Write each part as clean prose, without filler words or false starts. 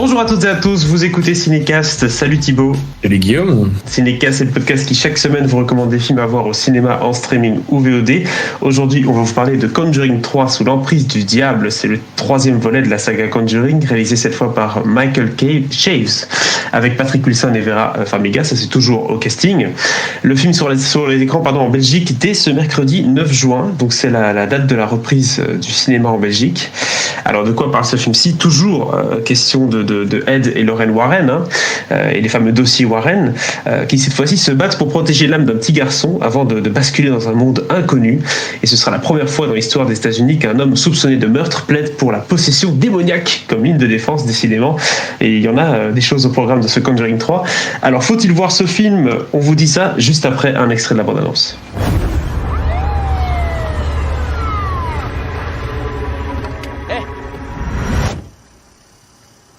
Bonjour à toutes et à tous, vous écoutez Cinécast, salut Thibaut. Salut Guillaume. Cinécast, c'est le podcast qui chaque semaine vous recommande des films à voir au cinéma, en streaming ou VOD. Aujourd'hui, on va vous parler de Conjuring 3 sous l'emprise du diable. C'est le troisième volet de la saga Conjuring, réalisé cette fois par Michael Chaves, avec Patrick Wilson et Vera Farmiga, ça c'est toujours au casting. Le film sur les écrans en Belgique dès ce mercredi 9 juin, donc c'est la date de la reprise du cinéma en Belgique. Alors de quoi parle ce film-ci ? Toujours question de Ed et Lorraine Warren, et les fameux dossiers Warren, qui cette fois-ci se battent pour protéger l'âme d'un petit garçon avant de basculer dans un monde inconnu. Et ce sera la première fois dans l'histoire des États-Unis qu'un homme soupçonné de meurtre plaide pour la possession démoniaque comme ligne de défense, décidément. Et il y en a des choses au programme de ce Conjuring 3. Alors faut-il voir ce film ? On vous dit ça juste après un extrait de la bande-annonce.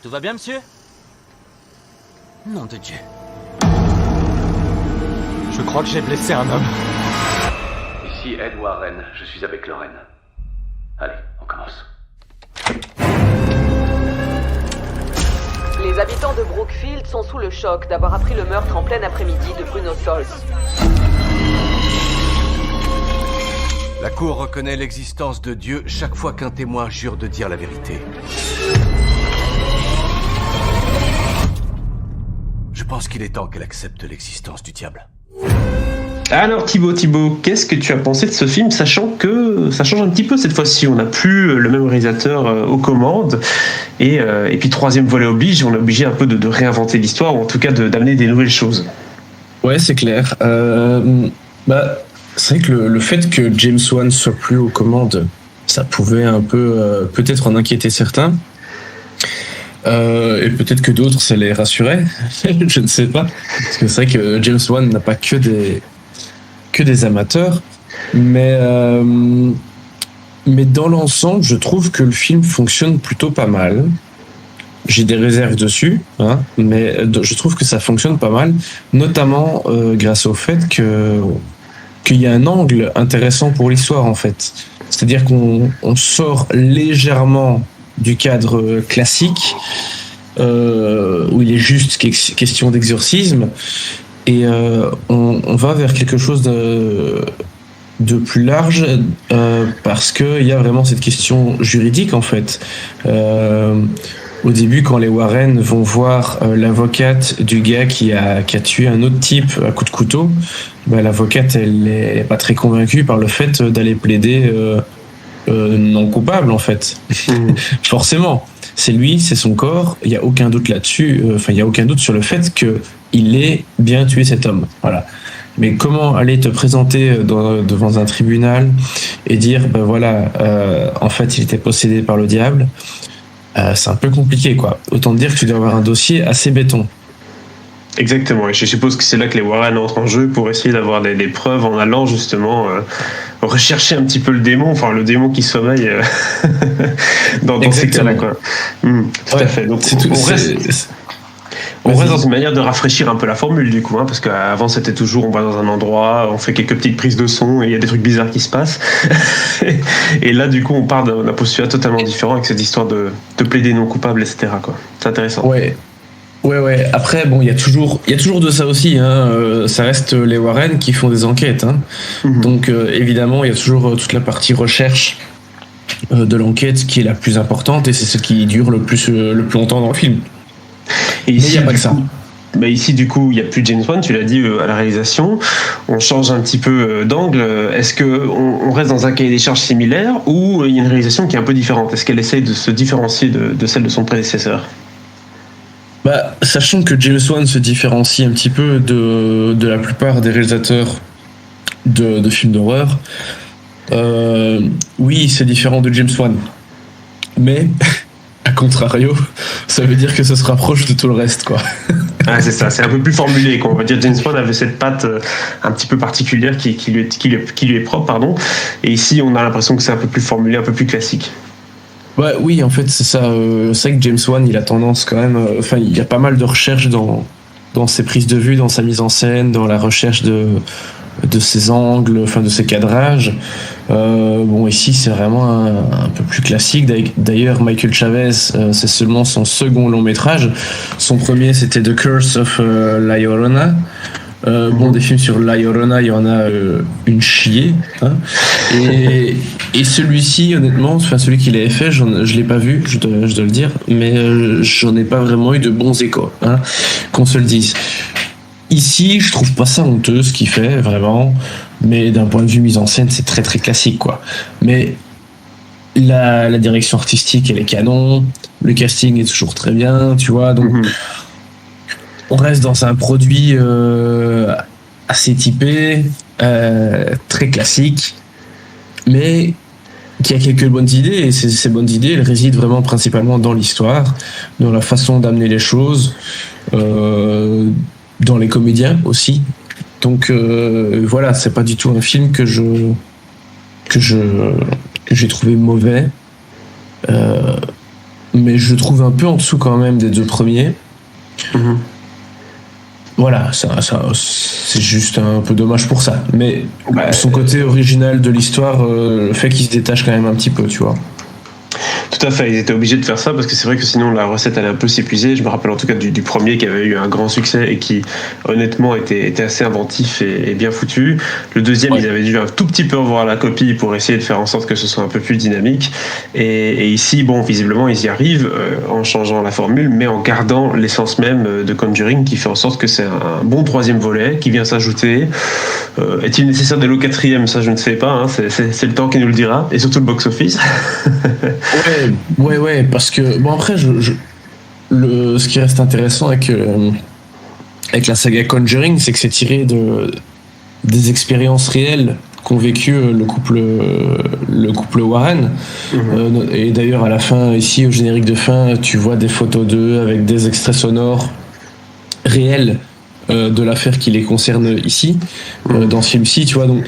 Tout va bien, monsieur ? Nom de Dieu. Je crois que j'ai blessé un homme. Ici Ed Warren, je suis avec Lorraine. Allez, on commence. Les habitants de Brookfield sont sous le choc d'avoir appris le meurtre en plein après-midi de Bruno Sols. La Cour reconnaît l'existence de Dieu chaque fois qu'un témoin jure de dire la vérité. Je pense qu'il est temps qu'elle accepte l'existence du diable. Alors Thibaut, qu'est-ce que tu as pensé de ce film, sachant que ça change un petit peu cette fois-ci, on n'a plus le même réalisateur aux commandes, et puis troisième volet oblige, on est obligé un peu de réinventer l'histoire, ou en tout cas d'amener des nouvelles choses. Ouais, c'est clair. C'est vrai que le fait que James Wan soit plus aux commandes, ça pouvait un peu peut-être en inquiéter certains. Et peut-être que d'autres, ça les rassurait. Je ne sais pas. Parce que c'est vrai que James Wan n'a pas que des amateurs. Mais dans l'ensemble, je trouve que le film fonctionne plutôt pas mal. J'ai des réserves dessus, mais je trouve que ça fonctionne pas mal. Notamment grâce au fait qu'il y a un angle intéressant pour l'histoire, en fait. C'est-à-dire qu'on sort légèrement du cadre classique où il est juste question d'exorcisme et on va vers quelque chose de plus large parce qu'il y a vraiment cette question juridique en fait. Au début, quand les Warren vont voir l'avocate du gars qui a tué un autre type à coup de couteau, l'avocate elle est pas très convaincue par le fait d'aller plaider non coupable en fait. Forcément, c'est lui, c'est son corps, il y a aucun doute là-dessus, il y a aucun doute sur le fait que il ait bien tué cet homme. Voilà. Mais comment aller te présenter devant un tribunal et dire en fait il était possédé par le diable, c'est un peu compliqué quoi. Autant dire que tu dois avoir un dossier assez béton. Exactement, et je suppose que c'est là que les Warren entrent en jeu pour essayer d'avoir des preuves en allant justement rechercher un petit peu le démon qui sommeille dans ces cas-là, quoi. Tout à fait. Donc on reste dans une manière de rafraîchir un peu la formule du coup, parce qu'avant c'était toujours on va dans un endroit, on fait quelques petites prises de son et il y a des trucs bizarres qui se passent. Et là du coup on part d'un postulat totalement différent avec cette histoire de plaider non coupable, etc. quoi. C'est intéressant. Ouais. Après, il y a toujours de ça aussi. Ça reste les Warren qui font des enquêtes. Donc, évidemment, il y a toujours toute la partie recherche de l'enquête qui est la plus importante et c'est ce qui dure le plus longtemps dans le film. Et ici, mais il n'y a pas que ça. Ici, du coup, il n'y a plus James Wan, tu l'as dit, à la réalisation. On change un petit peu d'angle. Est-ce qu'on reste dans un cahier des charges similaire ou il y a une réalisation qui est un peu différente ? Est-ce qu'elle essaye de se différencier de celle de son prédécesseur ? Sachant que James Wan se différencie un petit peu de la plupart des réalisateurs de films d'horreur, oui, c'est différent de James Wan. Mais, à contrario, ça veut dire que ça se rapproche de tout le reste, quoi. Ah, c'est ça, c'est un peu plus formulé, quoi. On va dire James Wan avait cette patte un petit peu particulière qui lui est propre, pardon. Et ici, on a l'impression que c'est un peu plus formulé, un peu plus classique. Oui, en fait, c'est ça. C'est vrai que James Wan, il a tendance quand même... il y a pas mal de recherches dans ses prises de vue, dans sa mise en scène, dans la recherche de ses angles, de ses cadrages. Bon, ici c'est vraiment un peu plus classique. D'ailleurs, Michael Chavez, c'est seulement son second long métrage. Son premier, c'était The Curse of La Llorona. Bon, des films sur La Llorona, il y en a une chier. Hein. Et celui-ci, honnêtement, enfin celui qu'il avait fait, je l'ai pas vu, je dois le dire, mais j'en ai pas vraiment eu de bons échos, hein, qu'on se le dise. Ici, je trouve pas ça honteux ce qu'il fait, vraiment, mais d'un point de vue mise en scène, c'est très très classique, quoi. Mais la direction artistique, elle est canon, le casting est toujours très bien, tu vois, donc on reste dans un produit assez typé, très classique, mais qui a quelques bonnes idées, et ces bonnes idées, elles résident vraiment principalement dans l'histoire, dans la façon d'amener les choses, dans les comédiens aussi. Donc voilà, c'est pas du tout un film que j'ai trouvé mauvais, mais je trouve un peu en dessous quand même des deux premiers. Voilà, c'est juste un peu dommage pour ça. Mais son côté original de l'histoire fait qu'il se détache quand même un petit peu, tu vois. Tout à fait, ils étaient obligés de faire ça parce que c'est vrai que sinon la recette allait un peu s'épuiser. Je me rappelle en tout cas du premier qui avait eu un grand succès et qui honnêtement était assez inventif et bien foutu. Le deuxième, ils avaient dû un tout petit peu revoir la copie pour essayer de faire en sorte que ce soit un peu plus dynamique. Et ici, bon, visiblement, ils y arrivent en changeant la formule, mais en gardant l'essence même de Conjuring qui fait en sorte que c'est un bon troisième volet qui vient s'ajouter. Est-il nécessaire d'aller au quatrième? Ça, je ne sais pas. Hein. C'est le temps qui nous le dira. Et surtout le box-office. Ouais, parce que bon après, ce qui reste intéressant avec la saga Conjuring, c'est que c'est tiré des expériences réelles qu'ont vécu le couple Warren. Et d'ailleurs à la fin, ici au générique de fin, tu vois des photos d'eux avec des extraits sonores réels de l'affaire qui les concerne ici, dans ce film-ci, tu vois. Donc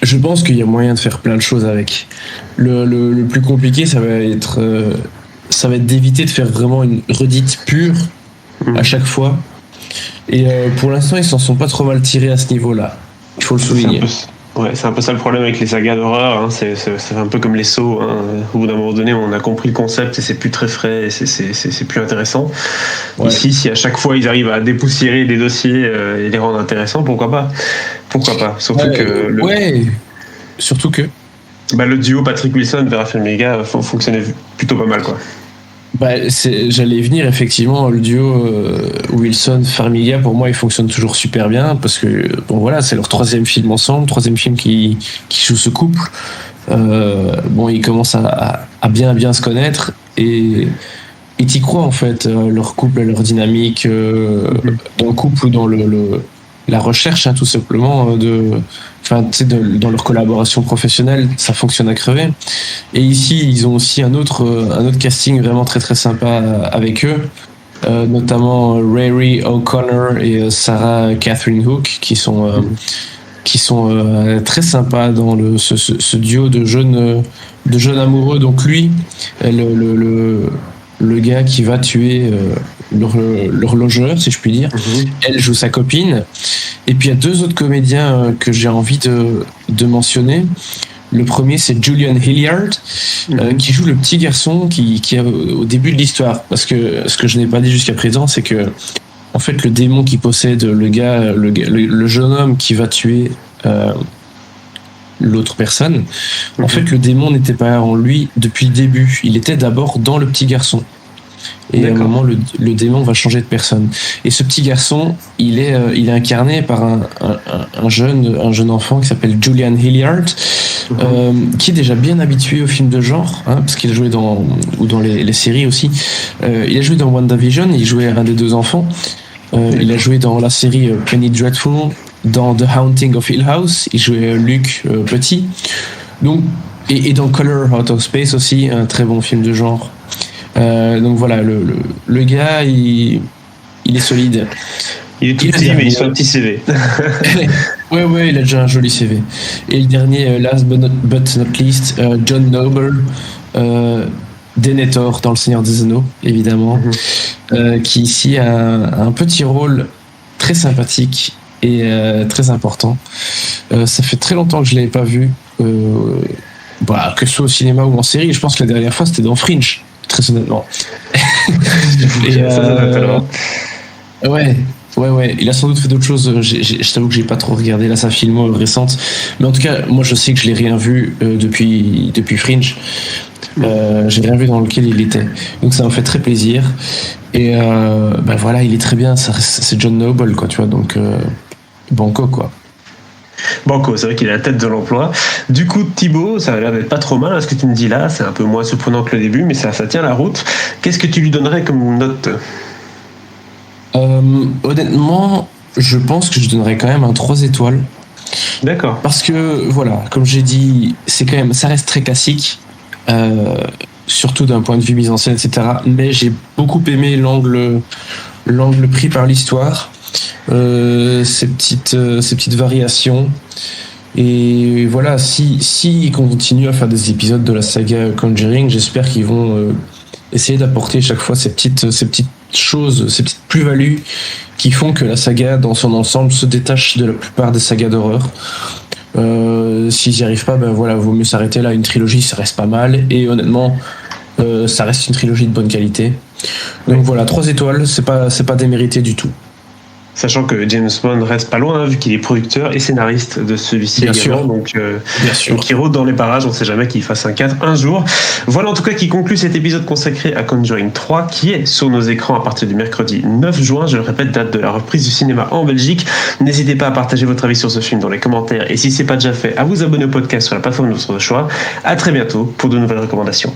je pense qu'il y a moyen de faire plein de choses avec. Le plus compliqué, ça va être d'éviter de faire vraiment une redite pure à chaque fois. Et pour l'instant, ils s'en sont pas trop mal tirés à ce niveau-là. Il faut le souligner. C'est un peu ça le problème avec les sagas d'horreur. Hein. C'est un peu comme les Saw. Hein. Au bout d'un moment donné, on a compris le concept et c'est plus très frais et c'est plus intéressant. Ouais. Ici, si à chaque fois ils arrivent à dépoussiérer des dossiers et les rendre intéressants, pourquoi pas? Surtout que le duo Patrick Wilson Vera Farmiga fonctionnait plutôt pas mal, quoi. J'allais venir, effectivement, le duo Wilson-Farmiga, pour moi, il fonctionne toujours super bien, parce que, bon voilà, c'est leur troisième film ensemble, troisième film qui joue ce couple. Ils commencent à bien se connaître, et t'y crois, en fait, leur couple, leur dynamique, dans le couple ou dans la recherche, hein, tout simplement, dans leur collaboration professionnelle, ça fonctionne à crever. Et ici, ils ont aussi un autre casting vraiment très très sympa avec eux, notamment Rary O'Connor et Sarah Catherine Hook, qui sont très sympas dans ce duo de jeunes amoureux. Donc lui, le gars qui va tuer l'horlogeur, si je puis dire, elle joue sa copine. Et puis il y a deux autres comédiens que j'ai envie de mentionner. Le premier, c'est Julian Hilliard, qui joue le petit garçon qui est au début de l'histoire. Parce que ce que je n'ai pas dit jusqu'à présent, c'est que en fait le démon qui possède le jeune homme qui va tuer l'autre personne, en fait le démon n'était pas en lui depuis le début, il était d'abord dans le petit garçon. Et à un moment, le démon va changer de personne. Et ce petit garçon, il est incarné par un jeune enfant qui s'appelle Julian Hilliard, qui est déjà bien habitué aux films de genre, hein, parce qu'il a joué dans les séries aussi. Il a joué dans WandaVision, il jouait un des deux enfants. Il a joué dans la série Penny Dreadful, dans The Haunting of Hill House, il jouait Luke petit. Donc, et dans Color Out of Space aussi, un très bon film de genre. Donc voilà, le gars, il est solide. Il est tout petit, mais il a un petit CV. Ouais, il a déjà un joli CV. Et le dernier, last but not least, John Noble, Denethor dans Le Seigneur des Anneaux, évidemment, qui ici a un petit rôle très sympathique et très important. Ça fait très longtemps que je l'avais pas vu. que ce soit au cinéma ou en série. Je pense que la dernière fois c'était dans Fringe, très honnêtement. Ouais, il a sans doute fait d'autres choses. Je t'avoue que j'ai pas trop regardé là sa filmo récente, mais en tout cas, moi je sais que je l'ai rien vu depuis Fringe. J'ai rien vu dans lequel il était, donc ça m'a fait très plaisir. Et voilà, il est très bien. C'est John Noble, quoi, tu vois. Donc banco, quoi. Banco, c'est vrai qu'il est à la tête de l'emploi. Du coup, Thibaut, ça a l'air d'être pas trop mal, ce que tu me dis là. C'est un peu moins surprenant que le début, mais ça tient la route. Qu'est-ce que tu lui donnerais comme note ? Honnêtement, je pense que je donnerais quand même un 3 étoiles. D'accord. Parce que, voilà, comme j'ai dit, ça reste très classique, surtout d'un point de vue mise en scène, etc. Mais j'ai beaucoup aimé l'angle pris par l'histoire, ces petites variations. Et voilà, si ils continuent à faire des épisodes de la saga Conjuring, j'espère qu'ils vont essayer d'apporter chaque fois ces petites choses, ces petites plus-values qui font que la saga dans son ensemble se détache de la plupart des sagas d'horreur. S'ils n'y arrivent pas, vaut mieux s'arrêter là. Une trilogie, ça reste pas mal, et honnêtement, ça reste une trilogie de bonne qualité. Donc voilà, 3 étoiles, c'est pas démérité du tout. Sachant que James Bond reste pas loin, vu qu'il est producteur et scénariste de celui-ci Bien également. sûr. Donc sûr. il rôde dans les parages, on ne sait jamais qu'il fasse un 4 un jour. Voilà en tout cas qui conclut cet épisode consacré à Conjuring 3, qui est sur nos écrans à partir du mercredi 9 juin, je le répète, date de la reprise du cinéma en Belgique. N'hésitez pas à partager votre avis sur ce film dans les commentaires, et si ce n'est pas déjà fait, à vous abonner au podcast sur la plateforme de votre choix. À très bientôt pour de nouvelles recommandations.